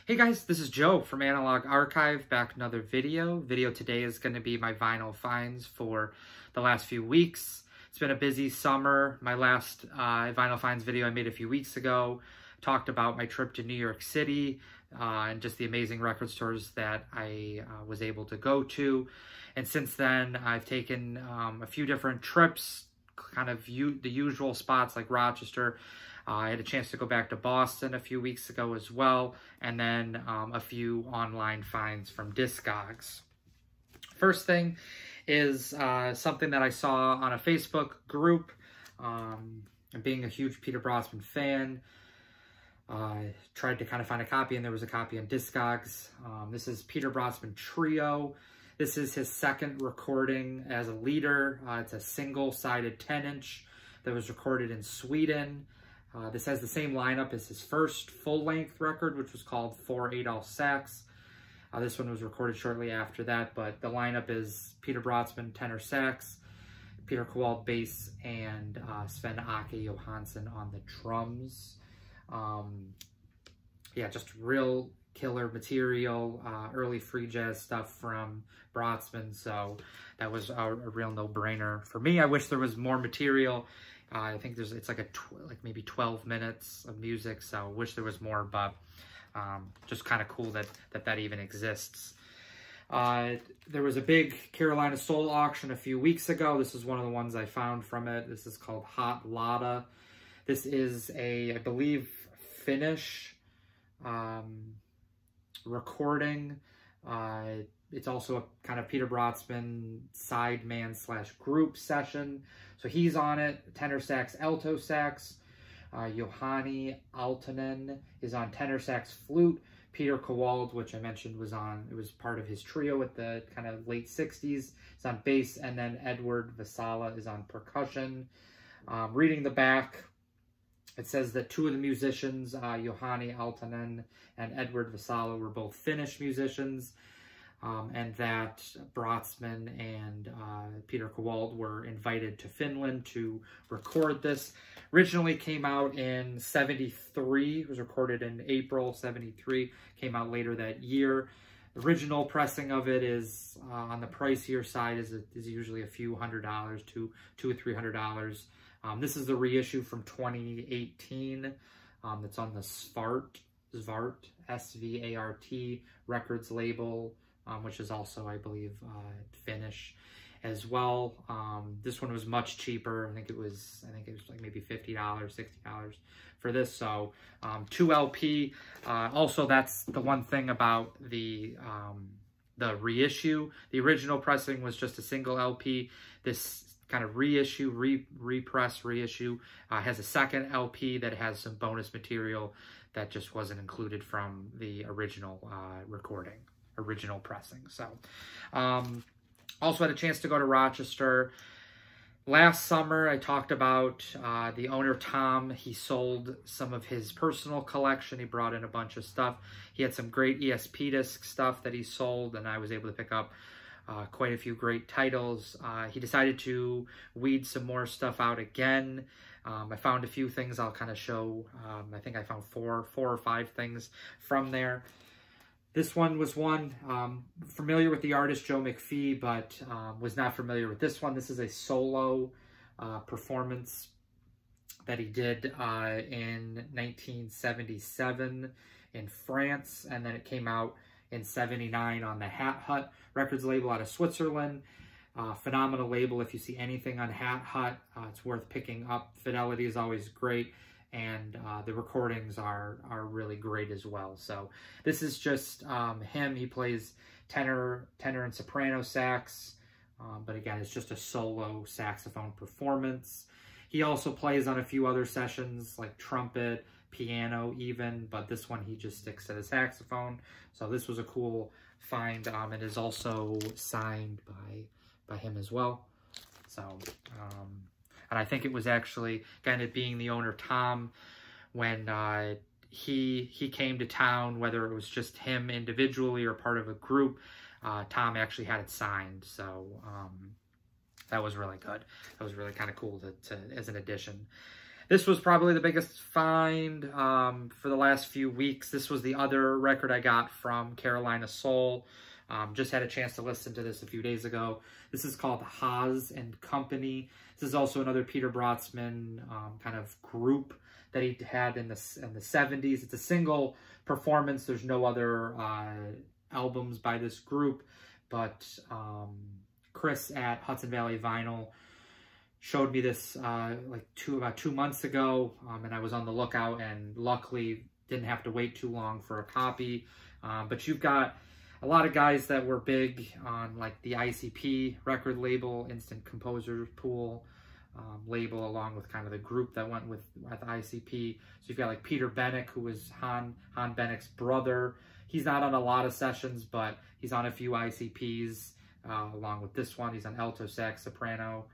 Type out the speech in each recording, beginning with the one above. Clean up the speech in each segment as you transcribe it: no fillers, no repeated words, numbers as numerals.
Hey guys, this is Joe from Analog Archive, back with another video. Video today is going to be my vinyl finds for the last few weeks. It's been a busy summer. My last vinyl finds video I made a few weeks ago talked about my trip to New York City and just the amazing record stores that I was able to go to. And since then, I've taken a few different trips, kind of the usual spots like Rochester. I had a chance to go back to Boston a few weeks ago as well, and then a few online finds from Discogs. First thing is something that I saw on a Facebook group. Being a huge Peter Brosnan fan, I tried to kind of find a copy, and there was a copy on Discogs. This is Peter Brosnan Trio. This is his second recording as a leader. It's a single-sided 10-inch that was recorded in Sweden. This has the same lineup as his first full-length record, which was called 4/8 All Sax. This one was recorded shortly after that, but the lineup is Peter Brosnan tenor sax, Peter Kowald bass, and Sven-Åke Johansson on the drums. Yeah, just real killer material, early free jazz stuff from Brosnan, so that was a real no-brainer for me. I wish there was more material. I think it's like maybe 12 minutes of music, so I wish there was more, but just kind of cool that even exists. There was a big Carolina Soul auction a few weeks ago. This is one of the ones I found from it. This is called Hot Lotta. This is I believe, Finnish recording. It's also a kind of Peter Brosnan sideman / group session. So he's on it, tenor sax, alto sax. Johanni Aaltonen is on tenor sax, flute. Peter Kowald, which I mentioned it was part of his trio at the kind of late 60s, is on bass. And then Edward Vasala is on percussion. Reading the back, it says that two of the musicians, Johanni Aaltonen and Edward Vasala, were both Finnish musicians. And that Brosnan and Peter Kowald were invited to Finland to record this. Originally came out in '73. It was recorded in April '73. Came out later that year. The original pressing of it is on the pricier side. Is usually a few $100, $200 or $300. This is the reissue from 2018. That's on the Svart S-V-A-R-T Records label. Which is also, I believe, Finnish as well. This one was much cheaper. I think it was like maybe $50, $60 for this. So 2 LP. Also, that's the one thing about the reissue. The original pressing was just a single LP. This kind of reissue, reissue has a second LP that has some bonus material that just wasn't included from the original original pressing. So also had a chance to go to Rochester last summer. I talked about the owner Tom. He sold some of his personal collection. He brought in a bunch of stuff. He had some great ESP disc stuff that he sold, and I was able to pick up quite a few great titles. He decided to weed some more stuff out again. I found a few things I'll kind of show. I think I found four or five things from there. This one was familiar with the artist Joe McPhee, but was not familiar with this one. This is a solo performance that he did in 1977 in France, and then it came out in '79 on the Hat Hut Records label out of Switzerland. Phenomenal label. If you see anything on Hat Hut, it's worth picking up. Fidelity is always great. And the recordings are really great as well. So this is just him. He plays tenor and soprano sax, but again, it's just a solo saxophone performance. He also plays on a few other sessions like trumpet, piano even, but this one he just sticks to the saxophone. So this was a cool find. It is also signed by him as well. So and I think it was actually kind of being the owner, Tom, when he came to town, whether it was just him individually or part of a group, Tom actually had it signed. So that was really good. That was really kind of cool to as an addition. This was probably the biggest find for the last few weeks. This was the other record I got from Carolina Soul. Just had a chance to listen to this a few days ago. This is called Haas and Company. This is also another Peter Brötzmann kind of group that he had in the 70s. It's a single performance. There's no other albums by this group, but Chris at Hudson Valley Vinyl showed me this about 2 months ago, and I was on the lookout and luckily didn't have to wait too long for a copy. But you've got a lot of guys that were big on like the ICP record label, Instant Composer Pool label, along with kind of the group that went with ICP. So you've got like Peter Bennick, who was Han Bennick's brother. He's not on a lot of sessions, but he's on a few ICPs along with this one. He's on alto sax, sopranino,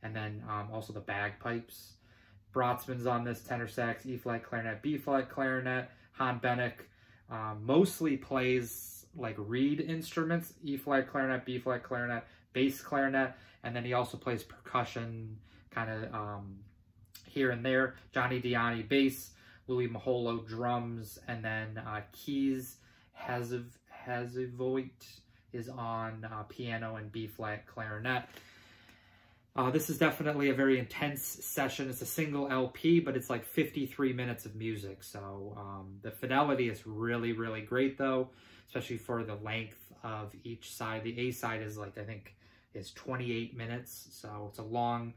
and then also the bagpipes. Brötzmann's on this, tenor sax, E-flat clarinet, B-flat clarinet. Han Bennick mostly plays like reed instruments, E-flat clarinet, B-flat clarinet, bass clarinet, and then he also plays percussion kind of here and there. Johnny Diani bass, Louis Maholo drums, and then Keys Hazevoit is on piano and B-flat clarinet. This is definitely a very intense session. It's a single LP, but it's like 53 minutes of music. So the fidelity is really, really great though, especially for the length of each side. The A side is like, I think is 28 minutes. So it's a long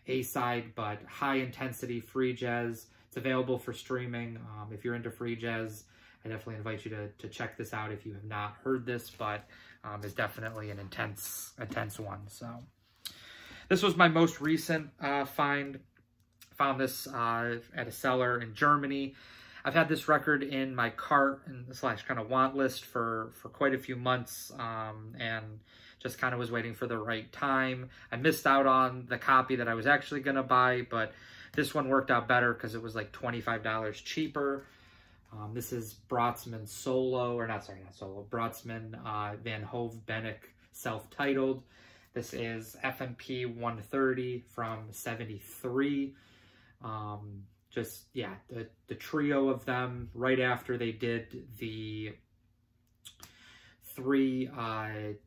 A side, but high intensity free jazz. It's available for streaming. If you're into free jazz, I definitely invite you to check this out if you have not heard this, but it's definitely an intense one. So this was my most recent find. Found this at a seller in Germany. I've had this record in my cart and / kind of want list for quite a few months, and just kind of was waiting for the right time. I missed out on the copy that I was actually going to buy, but this one worked out better because it was like $25 cheaper. This is Brötzmann solo, or not solo, Brötzmann Van Hove Bennick self-titled. This is FMP 130 from 73. Just, yeah, the trio of them right after they did the 3 kind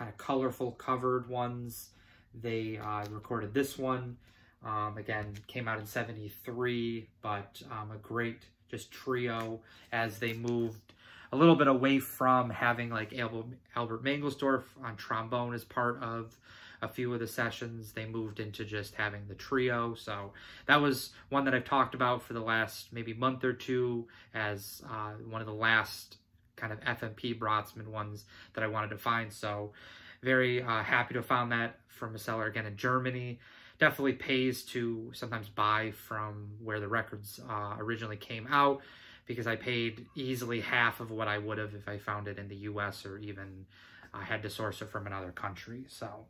of colorful covered ones. They recorded this one. Again, came out in 73, but a great just trio as they moved a little bit away from having like Albert Mangelsdorf on trombone as part of a few of the sessions. They moved into just having the trio. So that was one that I've talked about for the last maybe month or two as one of the last kind of FMP Brötzmann ones that I wanted to find. So very happy to have found that from a seller again in Germany. Definitely pays to sometimes buy from where the records originally came out, because I paid easily half of what I would have if I found it in the US or even had to source it from another country. So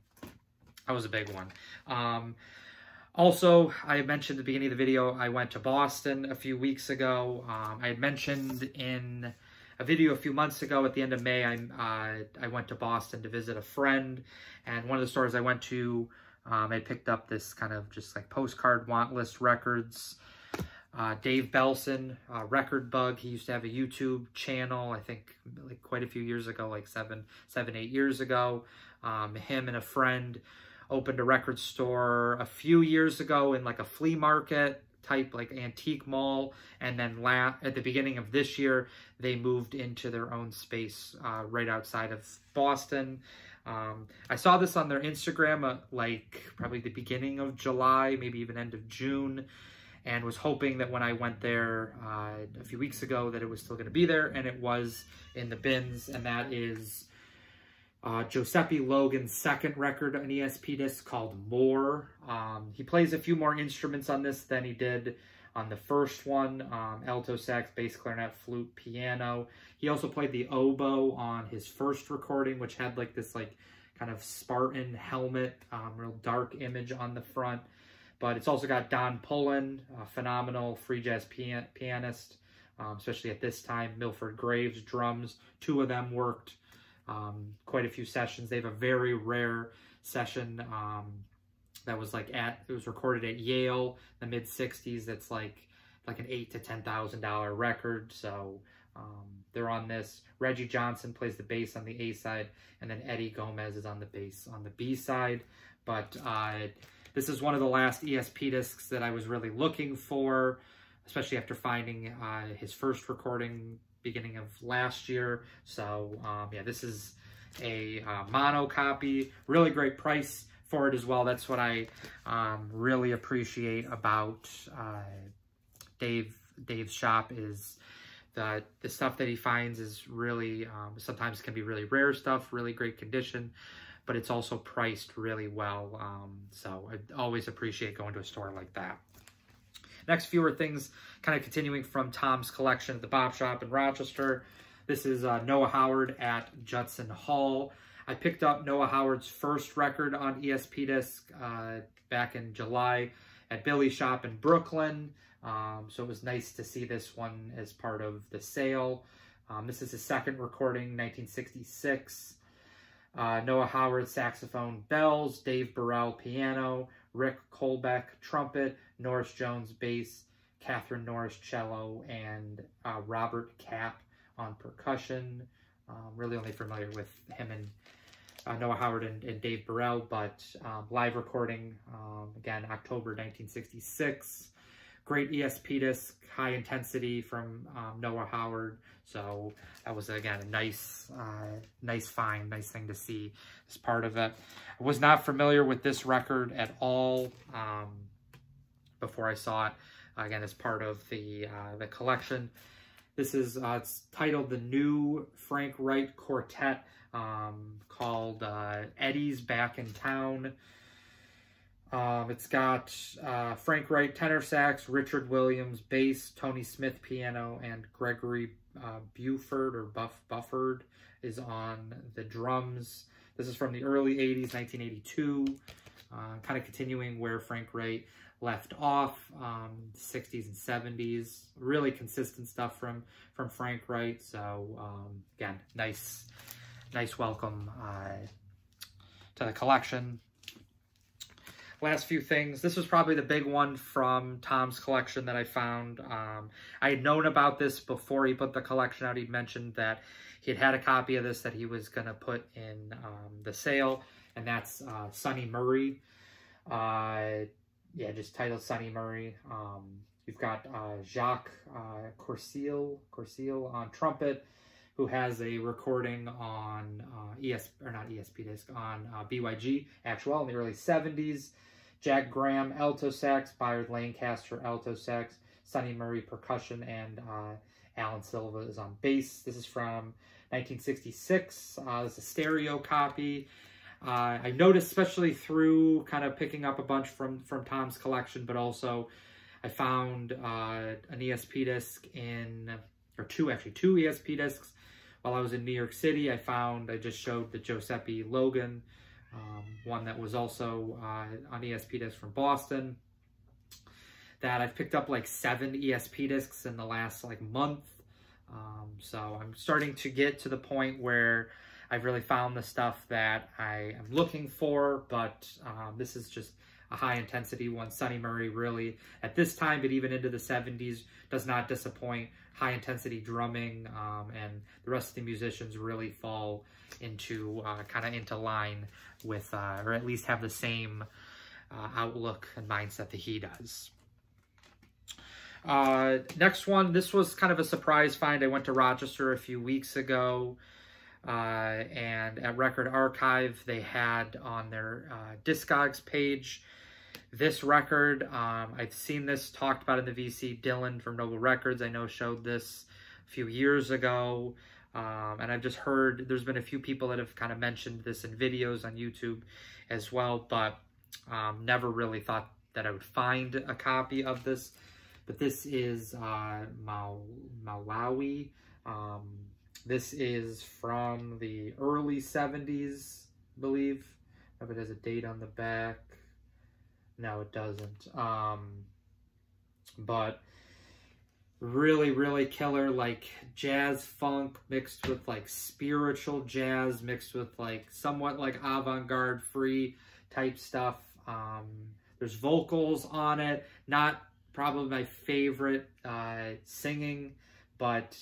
that was a big one. Also, I mentioned at the beginning of the video, I went to Boston a few weeks ago. I had mentioned in a video a few months ago at the end of May, I went to Boston to visit a friend, and one of the stores I went to, I picked up this kind of just like postcard want list records. Dave Belson, Record Bug, he used to have a YouTube channel, I think like quite a few years ago, like 8 years ago. Him and a friend opened a record store a few years ago in like a flea market type like antique mall, and then at the beginning of this year they moved into their own space right outside of Boston. I saw this on their Instagram like probably the beginning of July, maybe even end of June, and was hoping that when I went there a few weeks ago that it was still going to be there, and it was in the bins. And that is Giuseppe Logan's second record on ESP disc called More. He plays a few more instruments on this than he did on the first one, alto sax, bass clarinet, flute, piano. He also played the oboe on his first recording, which had like this like kind of Spartan helmet, real dark image on the front. But it's also got Don Pullen, a phenomenal free jazz pianist, especially at this time. Milford Graves drums, 2 of them worked quite a few sessions. They have a very rare session that was like it was recorded at Yale, the mid 60s. That's like an $8,000 to $10,000 record. So they're on this. Reggie Johnson plays the bass on the A side, and then Eddie Gomez is on the bass on the B side. But this is one of the last ESP discs that I was really looking for, especially after finding his first recording beginning of last year. So yeah, this is a mono copy. Really great price for it as well. That's what I really appreciate about Dave's shop, is the stuff that he finds is really, sometimes can be really rare stuff, really great condition, but it's also priced really well. So I always appreciate going to a store like that. Next few are things kind of continuing from Tom's collection at the Bop Shop in Rochester. This is Noah Howard at Judson Hall. I picked up Noah Howard's first record on ESP disc back in July at Billy's shop in Brooklyn. So it was nice to see this one as part of the sale. This is his second recording, 1966. Noah Howard saxophone, bells, Dave Burrell piano, Rick Colbeck trumpet, Norris Jones bass, Catherine Norris cello, and Robert Kapp on percussion. Really only familiar with him and Noah Howard and Dave Burrell, but live recording, again, October 1966. Great ESP disc, high intensity from Noah Howard. So that was, again, a nice find, nice thing to see as part of it. I was not familiar with this record at all before I saw it, again, as part of the collection. This is, it's titled The New Frank Wright Quartet, called Eddie's Back in Town. It's got Frank Wright tenor sax, Richard Williams bass, Tony Smith piano, and Gregory Buford or Bufford is on the drums. This is from the early 80s, 1982, kind of continuing where Frank Wright left off, 60s and 70s. Really consistent stuff from Frank Wright. So again, nice welcome to the collection. Last few things. This was probably the big one from Tom's collection that I found. I had known about this before he put the collection out. He'd mentioned that he had a copy of this that he was going to put in the sale, and that's Sonny Murray. Yeah, just titled Sonny Murray. You've got Jacques Corseal on trumpet, who has a recording on ESP disc, on BYG Actual in the early 70s. Jack Graham alto sax, Byard Lancaster alto sax, Sonny Murray percussion, and Alan Silva is on bass. This is from 1966. It's a stereo copy. I noticed, especially through kind of picking up a bunch from Tom's collection, but also I found an ESP disc or two ESP discs while I was in New York City. I just showed the Giuseppe Logan, one that was also on ESP disc from Boston, that I've picked up like 7 ESP discs in the last like month. So I'm starting to get to the point where I've really found the stuff that I am looking for, but this is just a high intensity one. Sonny Murray really, at this time, but even into the 70s, does not disappoint. High intensity drumming, and the rest of the musicians really fall into kind of into line with, or at least have the same outlook and mindset that he does. Next one, this was kind of a surprise find. I went to Rochester a few weeks ago, and at Record Archive, they had on their Discogs page this record. I've seen this talked about in the VC. Dylan from Noble Records, I know, showed this a few years ago. And I've just heard there's been a few people that have kind of mentioned this in videos on YouTube as well, but never really thought that I would find a copy of this. But this is Malawi. This is from the early 70s, I believe. If it has a date on the back. No, it doesn't. But really, really killer, like jazz funk mixed with like spiritual jazz, mixed with like somewhat like avant-garde free type stuff. There's vocals on it. Not probably my favorite singing, but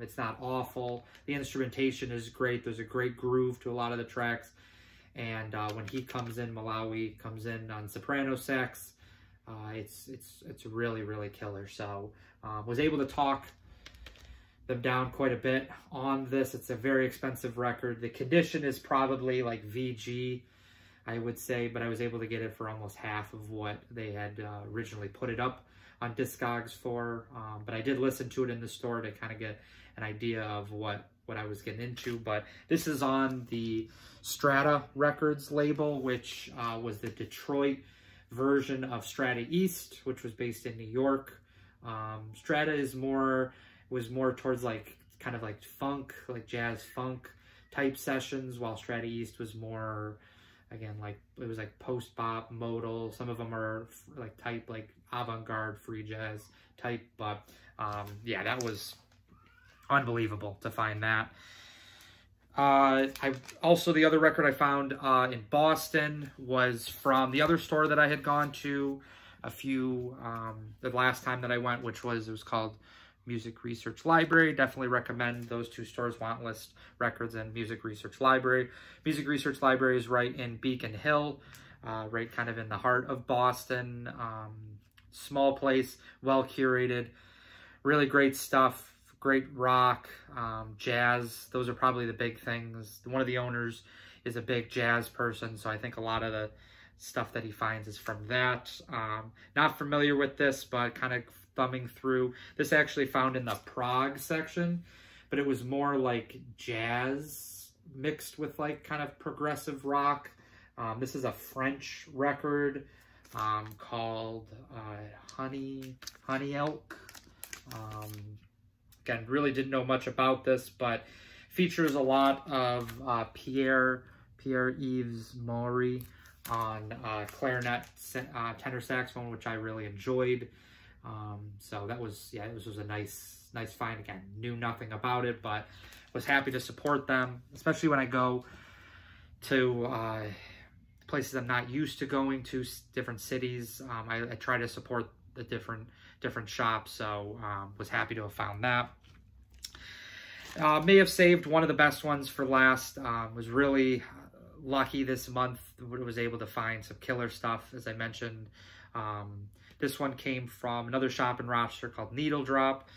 it's not awful. The instrumentation is great. There's a great groove to a lot of the tracks. And when he comes in, Malawi comes in on soprano sax, it's really, really killer. So was able to talk them down quite a bit on this. It's a very expensive record. The condition is probably like VG, I would say, but I was able to get it for almost half of what they had originally put it up on Discogs for. But I did listen to it in the store to kind of get an idea of what I was getting into. But this is on the Strata Records label, which was the Detroit version of Strata East, which was based in New York. Strata was more towards like kind of like funk, like jazz funk type sessions, while Strata East was more, again, like it was like post-bop, modal. Some of them are like type like avant-garde free jazz type, but yeah, that was unbelievable to find that. The other record I found in Boston was from the other store that I had gone to the last time that I went, it was called Music Research Library. Definitely recommend those two stores, Want List Records and Music Research Library. Music Research Library is right in Beacon Hill, right kind of in the heart of Boston. Small place, well curated, really great stuff. Great rock, jazz. Those are probably the big things. One of the owners is a big jazz person, so I think a lot of the stuff that he finds is from that. Not familiar with this, but kind of thumbing through. This I actually found in the prog section, but it was more like jazz mixed with like kind of progressive rock. This is a French record called Honey Elk. Again, really didn't know much about this, but features a lot of Pierre-Yves Maury on clarinet, tenor saxophone, which I really enjoyed. So that was, yeah, this was a nice find. Again, knew nothing about it, but was happy to support them, especially when I go to places I'm not used to going to, different cities. I try to support the different shops, so was happy to have found that. May have saved one of the best ones for last. Was really lucky this month, was able to find some killer stuff, as I mentioned. This one came from another shop in Rochester called Needle Drop.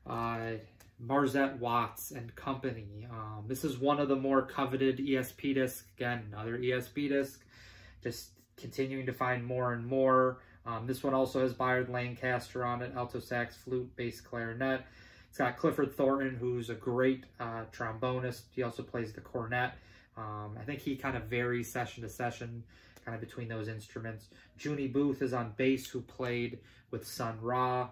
Marzette Watts and Company. This is one of the more coveted ESP discs. Again, another ESP disc. Just continuing to find more and more. This one also has Bayard Lancaster on it, alto sax, flute, bass, clarinet. It's got Clifford Thornton, who's a great trombonist. He also plays the cornet. I think he kind of varies session to session, kind of between those instruments. Junie Booth is on bass, who played with Sun Ra.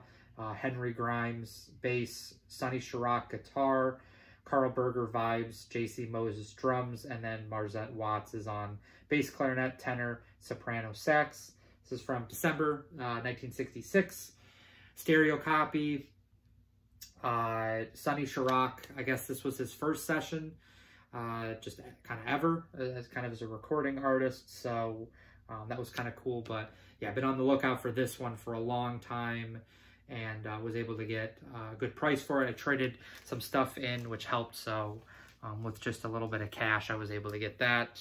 Henry Grimes, bass. Sonny Chirac, guitar. Carl Berger, vibes. J.C. Moses, drums. And then Marzette Watts is on bass, clarinet, tenor, soprano, sax. This is from December 1966. Stereo copy. Sonny Chirac, I guess this was his first session, just kind of ever, as kind of as a recording artist. So that was kind of cool. But yeah, I've been on the lookout for this one for a long time, and was able to get a good price for it. I traded some stuff in, which helped. So with just a little bit of cash, I was able to get that.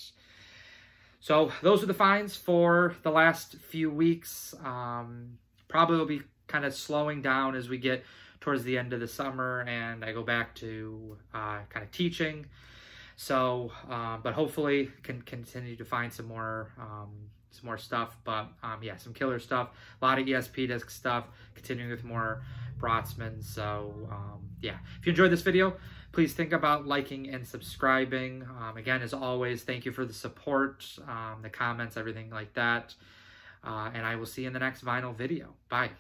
So those are the finds for the last few weeks. Probably will be kind of slowing down as we get towards the end of the summer and I go back to kind of teaching. So, but hopefully can continue to find some more stuff. But yeah, some killer stuff. A lot of ESP disc stuff. Continuing with more Brotzmann. So yeah, if you enjoyed this video, please think about liking and subscribing. Again, as always, thank you for the support, the comments, everything like that. And I will see you in the next vinyl video. Bye.